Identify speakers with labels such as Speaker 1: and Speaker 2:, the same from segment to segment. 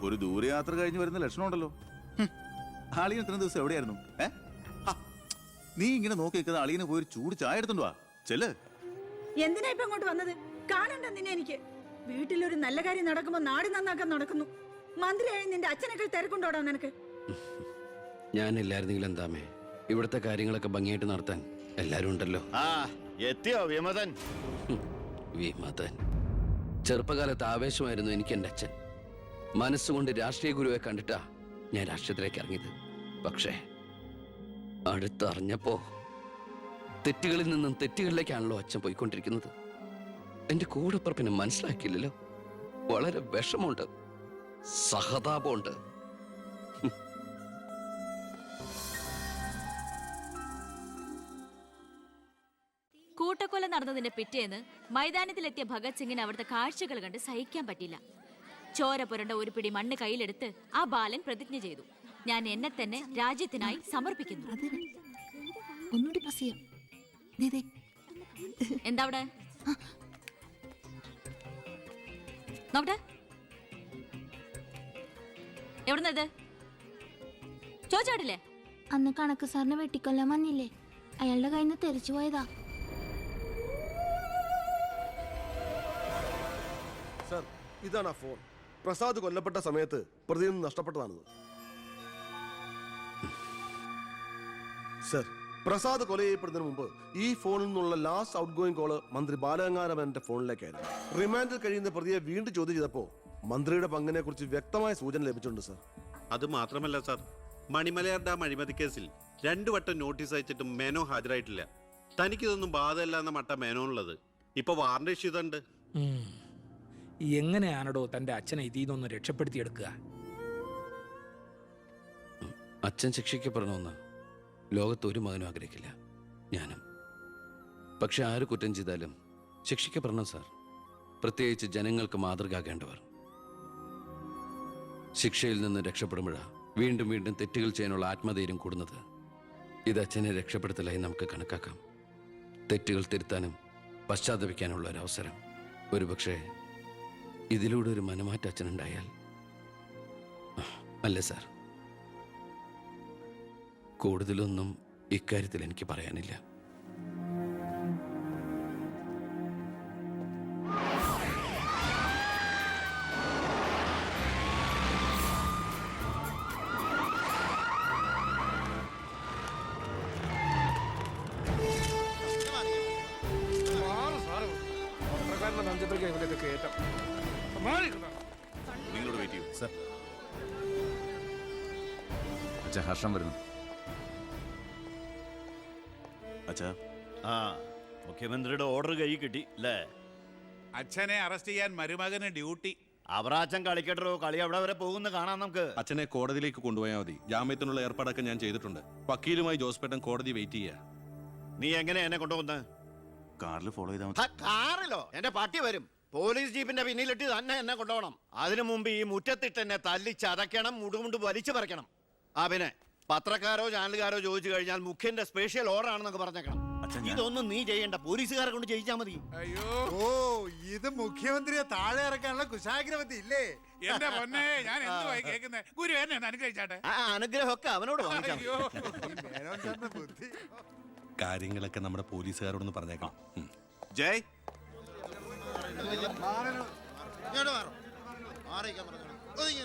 Speaker 1: ഒരു ദൂരയാത്ര കഴിഞ്ഞ് വരുന്ന ലക്ഷണമുണ്ടല്ലോ. അളിയൻ ഇത്ര ദിവസം എവിടെയായിരുന്നു? നീ ഇങ്ങനെ നോക്കി നിൽക്കുന്ന അളിയന് പോയി ചൂട് ചായ എടുത്തുണ്ടോ? ചെല്ല്.
Speaker 2: എന്തിനാ ഇപ്പൊ അങ്ങോട്ട് വന്നത്? കാണണ്ട നിന്നെ എനിക്ക്. വീട്ടിലൊരു നല്ല കാര്യം നടക്കുമ്പോ നാട് നന്നാക്കാൻ നടക്കുന്നു. മന്ത്രിയായി നിന്റെ അച്ഛനൊക്കെ തിരക്കുണ്ടോടാ നിനക്ക്?
Speaker 3: ഞാനില്ലായിരുന്നെങ്കിൽ എന്താമേ, ഇവിടുത്തെ കാര്യങ്ങളൊക്കെ ഭംഗിയായിട്ട് നടത്താൻ എല്ലാരും ഉണ്ടല്ലോ.
Speaker 4: എത്തിയോ വിമതൻ?
Speaker 3: വിമതൻ ചെറുപ്പകാലത്ത് ആവേശമായിരുന്നു എനിക്ക് എൻ്റെ അച്ഛൻ. മനസ്സുകൊണ്ട് രാഷ്ട്രീയ ഗുരുവെ കണ്ടിട്ടാ ഞാൻ രാഷ്ട്രീയത്തിലേക്ക് ഇറങ്ങിയത്. പക്ഷേ അടുത്തറിഞ്ഞപ്പോ തെറ്റുകളിൽ നിന്നും തെറ്റുകളിലേക്കാണല്ലോ അച്ഛൻ പോയിക്കൊണ്ടിരിക്കുന്നത്. എന്റെ കൂടെപ്പുറപ്പിനെ മനസ്സിലാക്കിയില്ലല്ലോ. വളരെ വിഷമമുണ്ട്, സഹതാപമുണ്ട്.
Speaker 5: കൂട്ടക്കൊല നടന്നതിന്റെ പിറ്റേന്ന് മൈതാനത്തിലെത്തിയ ഭഗത് സിംഗിന് അവിടുത്തെ കാഴ്ചകൾ കണ്ട് സഹിക്കാൻ പറ്റില്ല. ചോര പുരണ്ട ഒരു പിടി മണ്ണ് കയ്യിലെടുത്ത് ആ ബാലൻ പ്രതിജ്ഞ ചെയ്തു, ഞാൻ എന്നെ തന്നെ രാജ്യത്തിനായി സമർപ്പിക്കുന്നു. എന്താ അവിടെ നോക്കട്ടെ, എവിടുന്നത് ചോദിച്ചാടില്ലേ?
Speaker 6: അന്ന് കണക്ക് സാറിന് വെട്ടിക്കൊല്ലാൻ വന്നില്ലേ, അയാളുടെ കയ്യിൽ നിന്ന് തെറിച്ചു പോയതാ.
Speaker 7: സർ, ഇതാണ് ആ ഫോൺ. പ്രസാദ് കൊല്ലപ്പെട്ട സമയത്ത് പ്രതിയിൽ നിന്ന് നഷ്ടപ്പെട്ടതാണത്. സർ, പ്രസാദ് കൊല ചെയ്യപ്പെടുന്നതിന് മുമ്പ് ഈ ഫോണിൽ നിന്നുള്ള ലാസ്റ്റ് ഔട്ട് ഗോയിങ് കോള് മന്ത്രി ബാലഗംഗാധരന്റെ ഫോണിലേക്കായിരുന്നു. റിമാൻഡിൽ കഴിയുന്ന പ്രതിയെ വീണ്ടും ചോദ്യം ചെയ്തപ്പോ മന്ത്രിയുടെ പങ്കിനെ കുറിച്ച് വ്യക്തമായ സൂചന ലഭിച്ചിട്ടുണ്ട് സർ.
Speaker 8: അത് മാത്രമല്ല സർ, മണിമലയാർ ഡാം അഴിമതി കേസിൽ 2 വട്ടം നോട്ടീസ് അയച്ചിട്ടും മേനോ ഹാജരായിട്ടില്ല. തനിക്കിതൊന്നും ബാധയല്ല എന്ന മട്ട മേനോനുള്ളത്. ഇപ്പൊ വാറന്റ് ഇഷ്യൂ ഉണ്ട്.
Speaker 9: എങ്ങനെയാണോ തന്റെ അച്ഛനെ ഇതിന്നൊന്ന് രക്ഷപ്പെടുത്തിയെടുക്കുക?
Speaker 3: അച്ഛൻ ശിക്ഷിക്കപ്പെടണമെന്ന് ലോകത്ത് ഒരു മകനും ആഗ്രഹിക്കില്ല, ഞാനും. പക്ഷെ ആര് കുറ്റം ചെയ്താലും ശിക്ഷിക്കപ്പെടണം സാർ, പ്രത്യേകിച്ച് ജനങ്ങൾക്ക് മാതൃകയാകേണ്ടവർ. ശിക്ഷയിൽ നിന്ന് രക്ഷപ്പെടുമ്പോഴാണ് വീണ്ടും വീണ്ടും തെറ്റുകൾ ചെയ്യാനുള്ള ആത്മധൈര്യം കൂടുന്നത്. ഇത് അച്ഛനെ രക്ഷപ്പെടുത്തലായി നമുക്ക് കണക്കാക്കാം. തെറ്റുകൾ തിരുത്താനും പശ്ചാത്തപിക്കാനുള്ള ഒരു അവസരം. ഒരുപക്ഷെ ഇതിലൂടെ ഒരു മനമാറ്റ അച്ഛനുണ്ടായാൽ. അല്ലേ സാർ? കൂടുതലൊന്നും ഇക്കാര്യത്തിൽ എനിക്ക് പറയാനില്ല.
Speaker 1: നിങ്ങളോട് വെയിറ്റ് ചെയ്യൂ സർ. അച്ഛാ, ഹർഷം വരുന്നു. അച്ഛാ,
Speaker 4: മുഖ്യമന്ത്രിയുടെ ഓർഡർ കൈ കിട്ടി അല്ലേ?
Speaker 10: അച്ഛനെ അറസ്റ്റ് ചെയ്യാൻ മരുമകന് ഡ്യൂട്ടി.
Speaker 4: അവറാച്ചൻ കളിക്കട്ടോ, കളി അവിടെ വരെ പോകുന്ന കാണാം നമുക്ക്.
Speaker 11: അച്ഛനെ കോടതിയിലേക്ക് കൊണ്ടുപോയാൽ മതി. ജാമ്യത്തിനുള്ള ഏർപ്പാടൊക്കെ ഞാൻ ചെയ്തിട്ടുണ്ട്. വക്കീലുമായി ജോസ്പേട്ടൻ കോടതി വെയിറ്റ് ചെയ്യാ.
Speaker 4: നീ എങ്ങനെ എന്നെ കൊണ്ടുപോകുന്നത്?
Speaker 1: കാറിൽ ഫോളോ ചെയ്താൽ മതി.
Speaker 4: കാറിലോ? എന്റെ പട്ടി വരും. പോലീസ് ജീപ്പിന്റെ പിന്നിലിട്ട് തന്നെ എന്നെ കൊണ്ടുപോകണം. അതിനു മുമ്പ് ഈ മുറ്റത്തിട്ട് എന്നെ തല്ലി ചതയ്ക്കണം, മുടുമുണ്ട് വലിച്ചു പറിക്കണം. പിന്നെ പത്രക്കാരോ ചാനലുകാരോ ചോദിച്ചു കഴിഞ്ഞാൽ മുഖ്യന്റെ സ്പെഷ്യൽ ഓർഡർ ആണെന്നൊക്കെ പറഞ്ഞേക്കണം. ഇതൊന്നും നീ ചെയ്യണ്ട, പോലീസുകാരെ കൊണ്ട് ചെയ്യിച്ചാൽ മതി.
Speaker 10: അയ്യോ,
Speaker 12: ഓ, ഇത് മുഖ്യമന്ത്രിയെ താഴെ ഇറക്കാനുള്ള കുശാഗ്രവത്തി ഇല്ലേ?
Speaker 10: എന്റെ പൊന്നെ, ഞാൻ എന്തുവായി കേൾക്കുന്നത്? ഗുരു എന്നെ ഒന്ന് അനുഗ്രഹിച്ചാട്ടെ.
Speaker 4: അനുഗ്രഹമൊക്കെ അവനോട് വാങ്ങിച്ചാൽ
Speaker 12: ബുദ്ധി.
Speaker 11: കാര്യങ്ങളൊക്കെ നമ്മുടെ പോലീസുകാരോടൊന്ന് പറഞ്ഞേക്കാം.
Speaker 1: ജയ്,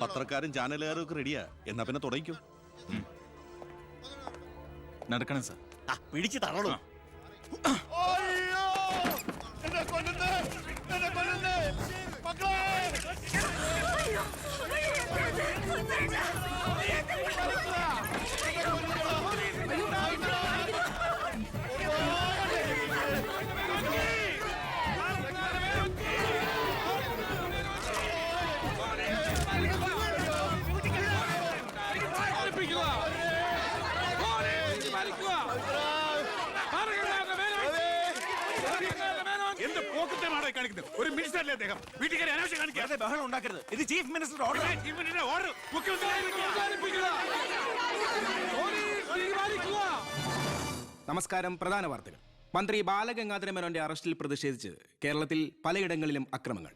Speaker 11: പത്രക്കാരും ചാനലുകാരും ഒക്കെ റെഡിയാ. എന്നാ പിന്നെ തുടങ്ങിക്കോ.
Speaker 1: നടക്കണം സാർ.
Speaker 4: പിടിച്ച് തള്ളൂ.
Speaker 10: ഒരു മിനിസ്റ്റർ അദ്ദേഹം വീട്ടുകാരെ അനാവശ്യം കാണിക്കാതെ ബഹളം ഉണ്ടാക്കരുത്. ഇത് chief minister order. Chief minister order.
Speaker 13: നമസ്കാരം. പ്രധാന വാർത്തകൾ. മന്ത്രി ബാലഗംഗാധര മേനോന്റെ അറസ്റ്റിൽ പ്രതിഷേധിച്ച് കേരളത്തിൽ പലയിടങ്ങളിലും അക്രമങ്ങൾ.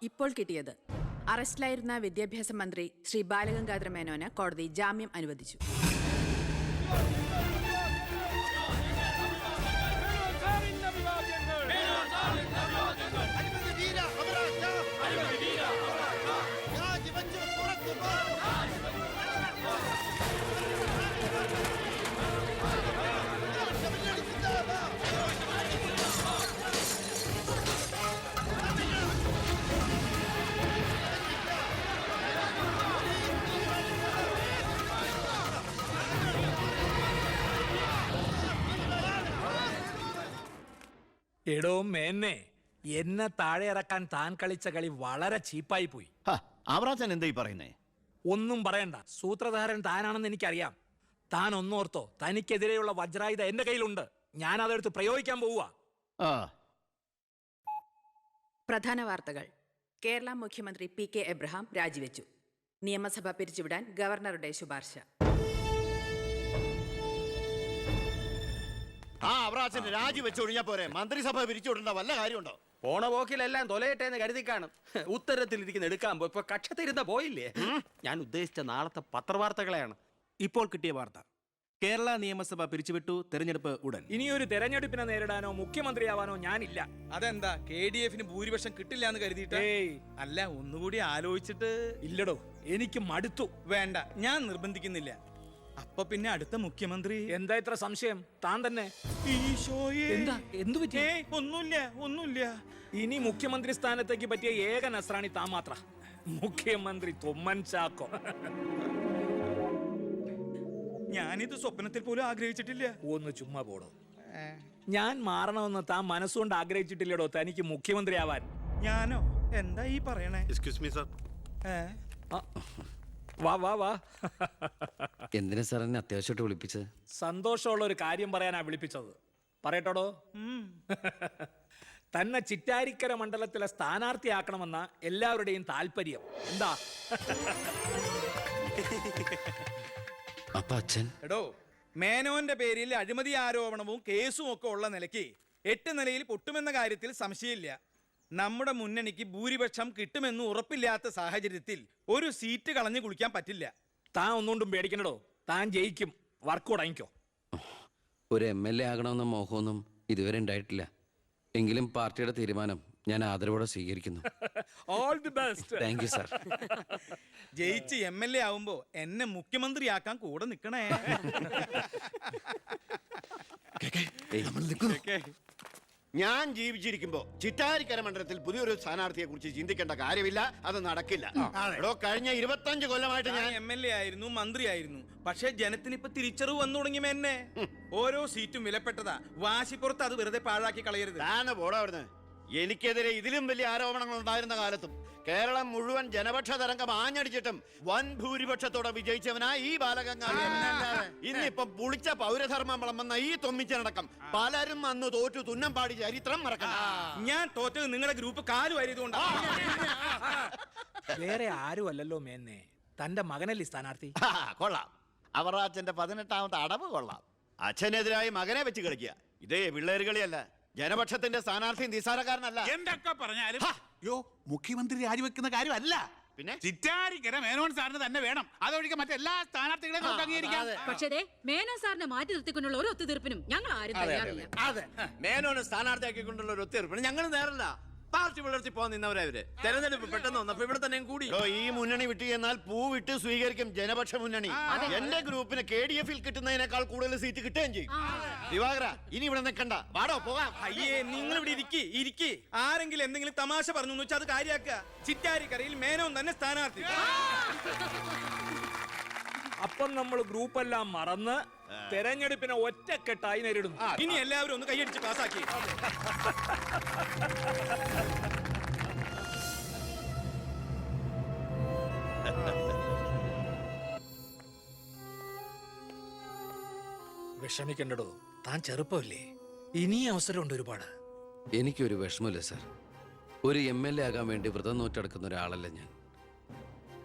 Speaker 2: ഇപ്പോൾ കിട്ടിയത് അറസ്റ്റിലായിരുന്ന വിദ്യാഭ്യാസ മന്ത്രി ശ്രീ ബാലഗംഗാധര മേനോന് കോടതി ജാമ്യം അനുവദിച്ചു.
Speaker 9: എടോ മേന്നെ, എന്നെ താഴെ ഇറക്കാൻ താൻ കളിച്ച കളി വളരെ ചീപ്പായി പോയി.
Speaker 4: അവറാച്ചൻ എന്താ ഈ പറയുന്നേ?
Speaker 9: ഒന്നും പറയണ്ട, സൂത്രധാരൻ താനാണെന്ന് എനിക്കറിയാം. താൻ ഒന്നോർത്തോ, തനിക്കെതിരെയുള്ള വജ്രായുധ എന്റെ കയ്യിലുണ്ട്. ഞാൻ അതെടുത്ത് പ്രയോഗിക്കാൻ പോവുക.
Speaker 2: പ്രധാന വാർത്തകൾ. കേരള മുഖ്യമന്ത്രി പി.കെ. എബ്രഹാം രാജിവെച്ചു. നിയമസഭ പിരിച്ചുവിടാൻ ഗവർണറുടെ ശുപാർശ.
Speaker 4: അവറാച്ചൻ രാജിവെച്ചൊഴിഞ്ഞാ പോരെ, മന്ത്രിസഭ പിരിച്ചുവിടേണ്ട വല്ല കാര്യമുണ്ടോ?
Speaker 13: പോണ പോക്കിലെല്ലാം തൊലയട്ടെ എന്ന് കരുതി കാണും. ഉത്തരത്തിലിരിക്കുന്ന എടുക്കാൻ പോയി ഇപ്പൊ കക്ഷത്തിരുന്ന പോയില്ലേ? ഞാൻ ഉദ്ദേശിച്ച നാളത്തെ പത്രവാർത്തകളെയാണ്. ഇപ്പോൾ കിട്ടിയ വാർത്ത, കേരള നിയമസഭ പിരിച്ചുവിട്ടു, തെരഞ്ഞെടുപ്പ് ഉടൻ.
Speaker 9: ഇനിയൊരു തെരഞ്ഞെടുപ്പിനെ നേരിടാനോ മുഖ്യമന്ത്രിയാവാനോ ഞാനില്ല.
Speaker 13: അതെന്താ, KDF ഭൂരിപക്ഷം കിട്ടില്ല എന്ന് കരുതിയിട്ട്? അല്ല, ഒന്നുകൂടി ആലോചിച്ചിട്ട്.
Speaker 9: ഇല്ലടോ, എനിക്ക് മടുത്തു.
Speaker 13: വേണ്ട, ഞാൻ നിർബന്ധിക്കുന്നില്ല. അപ്പൊ പിന്നെ അടുത്ത മുഖ്യമന്ത്രി
Speaker 9: എന്താ ഇത്ര സംശയം? താൻ തന്നെ. എന്താ, എന്തു പറ്റി?
Speaker 13: ഒന്നുമില്ല.
Speaker 9: ഇനി മുഖ്യമന്ത്രി സ്ഥാനത്തേക്ക് പറ്റിയ ഏക നസ്രാണി താൻ മാത്ര. മുഖ്യമന്ത്രി തൊമ്മൻ ചാക്കോ.
Speaker 13: ഞാനിത് സ്വപ്നത്തിൽ പോലും ആഗ്രഹിച്ചിട്ടില്ല.
Speaker 9: ഒന്ന് ചുമ്മാ പോടോ. ഞാൻ മാറണമെന്ന് താൻ മനസ്സുകൊണ്ട് ആഗ്രഹിച്ചിട്ടില്ലടോ തനിക്ക് മുഖ്യമന്ത്രിയാവാൻ.
Speaker 13: ഞാനോ? എന്താ ഈ പറയണേ?
Speaker 8: Excuse me sir.
Speaker 9: വാ.
Speaker 3: എന്തിനാ സാർ എന്നെ അത്യാവശ്യമായിട്ട് വിളിപ്പിച്ചത്?
Speaker 9: സന്തോഷമുള്ള ഒരു കാര്യം പറയാനാ വിളിപ്പിച്ചത്. പറയട്ടോടോ. തന്നെ ചിറ്റാരിക്കര മണ്ഡലത്തിലെ സ്ഥാനാർത്ഥിയാക്കണമെന്ന എല്ലാവരുടെയും താല്പര്യം. എന്താ?
Speaker 3: അപ്പൊ അച്ഛൻ?
Speaker 13: എടോ, മേനോന്റെ പേരിൽ അഴിമതി ആരോപണവും കേസും ഒക്കെ ഉള്ള നിലയ്ക്ക് 8 നിലയിൽ പൊട്ടുമെന്ന കാര്യത്തിൽ സംശയമില്ല. നമ്മുടെ മുന്നണിക്ക് ഭൂരിപക്ഷം കിട്ടുമെന്ന് ഉറപ്പില്ലാത്ത സാഹചര്യത്തിൽ ഒരു സീറ്റ് കളഞ്ഞു കുളിക്കാൻ പറ്റില്ല.
Speaker 9: താൻ ഒന്നുകൊണ്ടും പേടിക്കണടോ, താൻ ജയിക്കും. വർക്ക് തുടങ്ങിക്കോ.
Speaker 3: ഒരു MLA ആകണമെന്ന മോഹമൊന്നും ഇതുവരെ ഉണ്ടായിട്ടില്ല. എങ്കിലും പാർട്ടിയുടെ തീരുമാനം ഞാൻ ആദരവോടെ സ്വീകരിക്കുന്നു.
Speaker 9: All the best.
Speaker 3: Thank you sir.
Speaker 13: ജയിച്ച് MLA ആവുമ്പോ എന്നെ മുഖ്യമന്ത്രിയാക്കാൻ കൂടെ നിക്കണേ.
Speaker 4: ഞാൻ ജീവിച്ചിരിക്കുമ്പോ ചിറ്റാരിക്കര മണ്ഡലത്തിൽ പുതിയൊരു സ്ഥാനാർത്ഥിയെ കുറിച്ച് ചിന്തിക്കേണ്ട കാര്യമില്ല. അത് നടക്കില്ല. കഴിഞ്ഞ 25 കൊല്ലമായിട്ട് ഞാൻ
Speaker 13: MLA ആയിരുന്നു, മന്ത്രിയായിരുന്നു. പക്ഷേ ജനത്തിന് ഇപ്പൊ തിരിച്ചറിവ് വന്നു തുടങ്ങി. എന്നെ ഓരോ സീറ്റും വിലപ്പെട്ടതാ. വാശിപ്പുറത്ത് അത് വെറുതെ പാഴാക്കി കളയരുത്.
Speaker 4: പോടാ അവിടുന്ന്. എനിക്കെതിരെ ഇതിലും വലിയ ആരോപണങ്ങൾ ഉണ്ടായിരുന്ന കാലത്തും കേരളം മുഴുവൻ ജനപക്ഷ തരംഗം ആഞ്ഞടിച്ചിട്ടും വൻ ഭൂരിപക്ഷത്തോടെ വിജയിച്ചവനാ ഈ ബാലഗംഗാധരൻ. ഇന്നിപ്പം പുളിച്ച പൗരധർമ്മം വിളമ്പുന്ന ഈ തൊമ്മിച്ചനടക്കം പലരും അന്ന് തോറ്റു തുന്നം പാടി ചരിത്രം മറക്കണം.
Speaker 13: ഞാൻ തോറ്റത് നിങ്ങളുടെ ഗ്രൂപ്പ് കാലു വാരിയതുകൊണ്ടാ.
Speaker 9: വേറെ ആരും അല്ലല്ലോ മേന്നെ, തന്റെ മകനല്ലേ സ്ഥാനാർത്ഥി.
Speaker 4: കൊള്ളാം. അവറാച്ചന്റെ 18ാമത്തെ അടവ് കൊള്ളാം. അച്ഛനെതിരായി മകനെ വെച്ച് കളിക്കുക. ഇതേ പിള്ളേര് കളിയല്ല. ജനപക്ഷത്തിന്റെ സ്ഥാനാർത്ഥി നിസ്സാരക്കാരനല്ല.
Speaker 10: എന്തൊക്കെ പറഞ്ഞാലും മുഖ്യമന്ത്രി രാജിവെക്കുന്ന കാര്യമല്ല.
Speaker 4: പിന്നെ
Speaker 10: ചിറ്റാരിക്കര മേനോൻ സാറിന് തന്നെ വേണം. അതൊഴികെ മറ്റെല്ലാ സ്ഥാനാർത്ഥികളെയും നമുക്ക് അംഗീകരിക്കാം.
Speaker 2: പക്ഷേ മേനോൻ സാറിനെ മാറ്റി നിർത്തിക്കൊണ്ടുള്ള ഒരു ഒത്തുതീർപ്പിനും ഞങ്ങൾ ആരും തയ്യാറില്ല.
Speaker 4: അതെ, മേനോനെ സ്ഥാനാർത്ഥിയാക്കിക്കൊണ്ടുള്ള ഒരു ഒത്തുതീർപ്പിന് ഞങ്ങൾ നേരല്ല. പാർട്ടി പുലർത്തി പോകാൻ നിന്നവരവര്. തെരഞ്ഞെടുപ്പ് പെട്ടെന്ന് വന്നപ്പോ ഇവിടെ തന്നെ കൂടി. ഈ മുന്നണി വിട്ട് എന്നാൽ പൂ വിട്ട് സ്വീകരിക്കും ജനപക്ഷ മുന്നണി. എന്റെ ഗ്രൂപ്പിന് KDF കിട്ടുന്നതിനേക്കാൾ കൂടുതൽ സീറ്റ് കിട്ടുകയും ചെയ്യും. ദിവാകര, ഇനി ഇവിടെ നിൽക്കണ്ട, വാടോ പോകാം.
Speaker 13: അയ്യേ, നിങ്ങൾ ഇവിടെ ഇരിക്കി. ആരെങ്കിലും എന്തെങ്കിലും തമാശ പറഞ്ഞു വെച്ചാൽ അത് കാര്യാക്കുക. ചിറ്റാരിക്കരയിൽ മേനോൻ തന്നെ സ്ഥാനാർത്ഥി.
Speaker 9: അപ്പം നമ്മൾ ഗ്രൂപ്പെല്ലാം മറന്ന് തെരഞ്ഞെടുപ്പിനെ ഒറ്റക്കെട്ടായി നേരിടുന്നു.
Speaker 13: ഇനി എല്ലാവരും ഒന്ന് കൈയടിച്ച് പാസാക്കി.
Speaker 9: വിഷമിക്കണ്ടടോ, താൻ ചെറുപ്പമല്ലേ, ഇനി അവസരമുണ്ട് ഒരുപാട്.
Speaker 3: എനിക്കൊരു വിഷമമില്ല സാർ. ഒരു MLA ആകാൻ വേണ്ടി വ്രതം നോറ്റെടുക്കുന്ന ഒരാളല്ല ഞാൻ.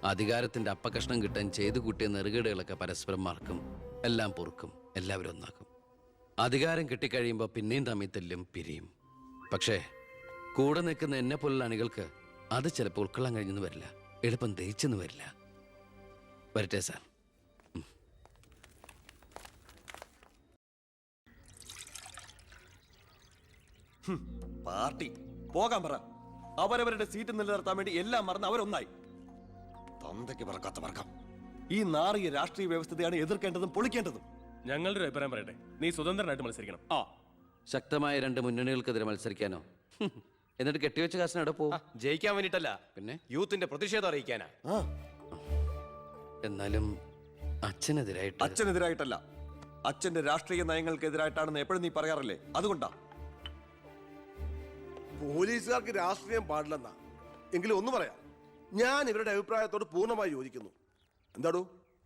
Speaker 3: അധികാരത്തിന്റെ അപ്പകഷ്ണം കിട്ടാൻ ചെയ്തു കൂട്ടിയ നെറുകേടുകളൊക്കെ പരസ്പരം മറക്കും, എല്ലാം പൊറുക്കും, എല്ലാവരും ഒന്നാക്കും. അധികാരം കിട്ടിക്കഴിയുമ്പോൾ പിന്നെയും തമ്മിൽ തെല്ലും പിരിയും. പക്ഷേ കൂടെ നിൽക്കുന്ന എന്നെ പോലുള്ള അണികൾക്ക് അത് ചിലപ്പോൾ ഉൾക്കൊള്ളാൻ കഴിഞ്ഞെന്ന് വരില്ല, എളുപ്പം ദഹിച്ചെന്ന് വരില്ല. വരട്ടെ സാർ.
Speaker 10: പാർട്ടി പോകാൻ പറ. അവരവരുടെ സീറ്റ് നിലനിർത്താൻ വേണ്ടി എല്ലാം മറന്ന് അവരൊന്നായി. തന്തയ്ക്ക് പറക്കാത്ത വർക്കം. ഈ നാറിയ രാഷ്ട്രീയ വ്യവസ്ഥതയാണ് എതിർക്കേണ്ടതും പൊളിക്കേണ്ടതും.
Speaker 11: ഞങ്ങളുടെ ഒരു അഭിപ്രായം പറയട്ടെ, നീ സ്വതന്ത്രനായിട്ട് മത്സരിക്കണം.
Speaker 3: ശക്തമായ രണ്ട് മുന്നണികൾക്കെതിരെ മത്സരിക്കാനോ? എന്നിട്ട് കെട്ടിവെച്ച കാശിന് എവിടെ പോവും?
Speaker 10: ജയിക്കാൻ വേണ്ടിട്ടല്ല,
Speaker 3: പിന്നെ
Speaker 10: യൂത്തിന്റെ പ്രതിഷേധം അറിയിക്കാനാ.
Speaker 3: എന്നാലും അച്ഛനെതിരായിട്ട്.
Speaker 10: അച്ഛനെതിരായിട്ടല്ല, അച്ഛന്റെ രാഷ്ട്രീയ നയങ്ങൾക്കെതിരായിട്ടാണെന്ന് എപ്പോഴും നീ പറയാറില്ലേ, അതുകൊണ്ടാ.
Speaker 7: പോലീസുകാർക്ക് രാഷ്ട്രീയം പാടില്ലെന്നാ. എങ്കിലും ഒന്ന് പറയാം, ഞാൻ ഇവരുടെ അഭിപ്രായത്തോട് പൂർണ്ണമായി യോജിക്കുന്നു. എന്താടോ,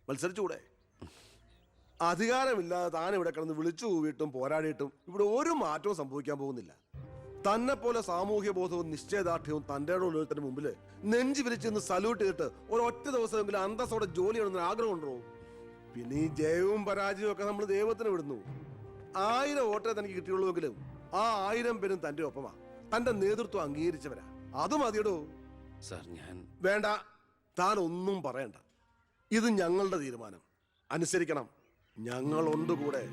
Speaker 7: മത്സരിച്ചുകൂടെ? അധികാരമില്ലാതെ താൻ ഇവിടെ കിടന്ന് വിളിച്ചു കൂവിയിട്ടും പോരാടിയിട്ടും ഇവിടെ ഒരു മാറ്റവും സംഭവിക്കാൻ പോകുന്നില്ല. തന്നെ പോലെ സാമൂഹ്യ ബോധവും നിശ്ചയദാർഢ്യവും തൻ്റെ ഉള്ളതിന് മുമ്പിൽ നെഞ്ചു വിരിച്ചെന്ന് സല്യൂട്ട് ചെയ്തിട്ട് ഒരൊറ്റ ദിവസമെങ്കിലും അന്തസ്സോടെ ജോലി ചെയ്യണമെന്ന് ആഗ്രഹം ഉണ്ടോ? പിന്നെ ഈ ജയവും പരാജയവും ഒക്കെ നമ്മൾ ദൈവത്തിന് വിടുന്നു. 1000 വോട്ടേ തനിക്ക് കിട്ടിയുള്ളൂവെങ്കിലും ആ 1000 പേരും തൻ്റെ ഒപ്പമാ, തന്റെ നേതൃത്വം അംഗീകരിച്ചവരാ. അത് മതിയടോ.
Speaker 3: സാർ ഞാൻ
Speaker 7: വേണ്ട, താൻ ഒന്നും പറയണ്ട. ഇത് ഞങ്ങളുടെ തീരുമാനം, അനുസരിക്കണം. ഞങ്ങളുണ്ട് കൂടെ.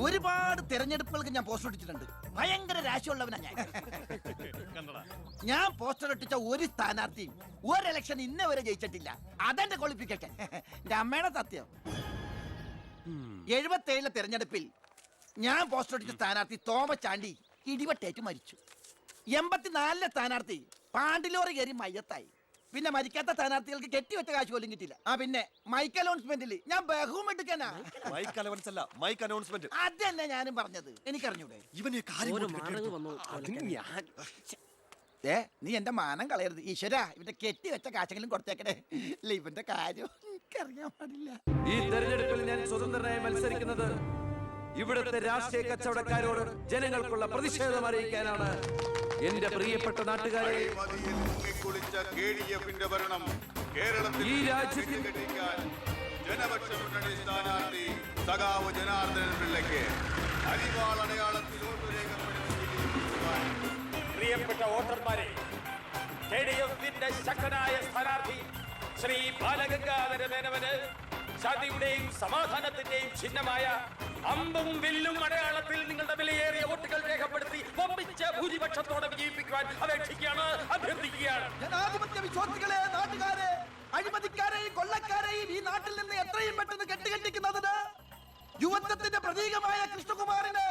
Speaker 14: ഒരുപാട് തെരഞ്ഞെടുപ്പുകൾക്ക് ഞാൻ പോസ്റ്റർ ഒട്ടിച്ചിട്ടുണ്ട്. ഭയങ്കര രാശിയുള്ളവനാ ഞാൻ. ഞാൻ പോസ്റ്റർ ഒട്ടിച്ച ഒരു സ്ഥാനാർത്ഥിയും ഒരു ഇലക്ഷൻ ഇന്നേ വരെ ജയിച്ചിട്ടില്ല. അതെന്റെ ക്വാളിഫിക്കേഷൻ. എന്റെ അമ്മയുടെ സത്യം. 77 തെരഞ്ഞെടുപ്പിൽ ഞാൻ പോസ്റ്റർ ഒട്ടിച്ച സ്ഥാനാർത്ഥി തോമസ് ചാണ്ടി ഇടിവട്ടേറ്റ് മരിച്ചു. 84 സ്ഥാനാർത്ഥി പാണ്ടിലോറി കയറി മയ്യത്തായി. പിന്നെ മരിക്കാത്ത സ്ഥാനാർത്ഥികൾക്ക് കെട്ടിവെച്ച കാശ് പോലും കിട്ടില്ല. പിന്നെ മൈക്ക് അനൗൺസ്മെന്റിൽ ഞാൻ ബഹുമെടുക്കാനാ.
Speaker 10: മൈക്ക് അലവൻസ് അല്ല, മൈക്ക് അനൗൺസ്മെന്റ്.
Speaker 14: അതന്നെ ഞാനും പറഞ്ഞത്. എനിക്കറിഞ്ഞൂടെ? നീ എന്റെ മാനം കളയരുത് ഈശ്വര. ഇവന്റെ കെട്ടിവെച്ച കാശെങ്കിലും കൊടുത്തേക്കണേ. ഇല്ല, ഇവന്റെ കാര്യം എനിക്കറിയാൻ പാടില്ല.
Speaker 9: ഈ തെരഞ്ഞെടുപ്പിൽ ഞാൻ സ്വതന്ത്രനായി മത്സരിക്കുന്നത് ഇവിടുത്തെ രാഷ്ട്രീയ കച്ചവടക്കാരോട് ജനങ്ങൾക്കുള്ള പ്രതിഷേധം അറിയിക്കാനാണ്. എന്റെ പ്രിയപ്പെട്ട നാട്ടുകാരെ, ഈ രാജ്യത്തിൽ
Speaker 1: ജനപക്ഷ മുന്നണി സ്ഥാനാർത്ഥി സഖാവ് ജനാർദ്ദനൻ പിള്ളയ്ക്ക് അരിവാൾ അടയാളത്തിൽ വോട്ട് രേഖപ്പെടുത്തി.
Speaker 9: പ്രിയപ്പെട്ട വോട്ടർമാരെ, KDF-ന്റെ ശക്തനായ സ്ഥാനാർത്ഥി ശ്രീ ബാലഗംഗാധര മേനോന് ശാന്തിയുടെയും സമാധാനത്തിന്റെയും ചിഹ്നമായ അമ്പും വില്ലും അടയാളത്തിൽ നിങ്ങളുടെ വിലയേറിയ വോട്ടുകൾ രേഖപ്പെടുത്തി വമ്പിച്ച ഭൂരിപക്ഷത്തോടെ വിജയിപ്പിക്കുവാൻ അപേക്ഷിക്കുകയാണ്, അഭ്യർത്ഥിക്കുകയാണ്.
Speaker 14: ജനാധിപത്യ വിശ്വാസികളെ, നാട്ടുകാരെ, അഴിമതിക്കാരെയും കൊള്ളക്കാരെയും ഈ നാട്ടിൽ നിന്ന് എത്രയും പെട്ടെന്ന് കെട്ടിക്കെട്ടിക്കുന്നതിന് യുവത്വത്തിന്റെ പ്രതീകമായ കൃഷ്ണകുമാറിന്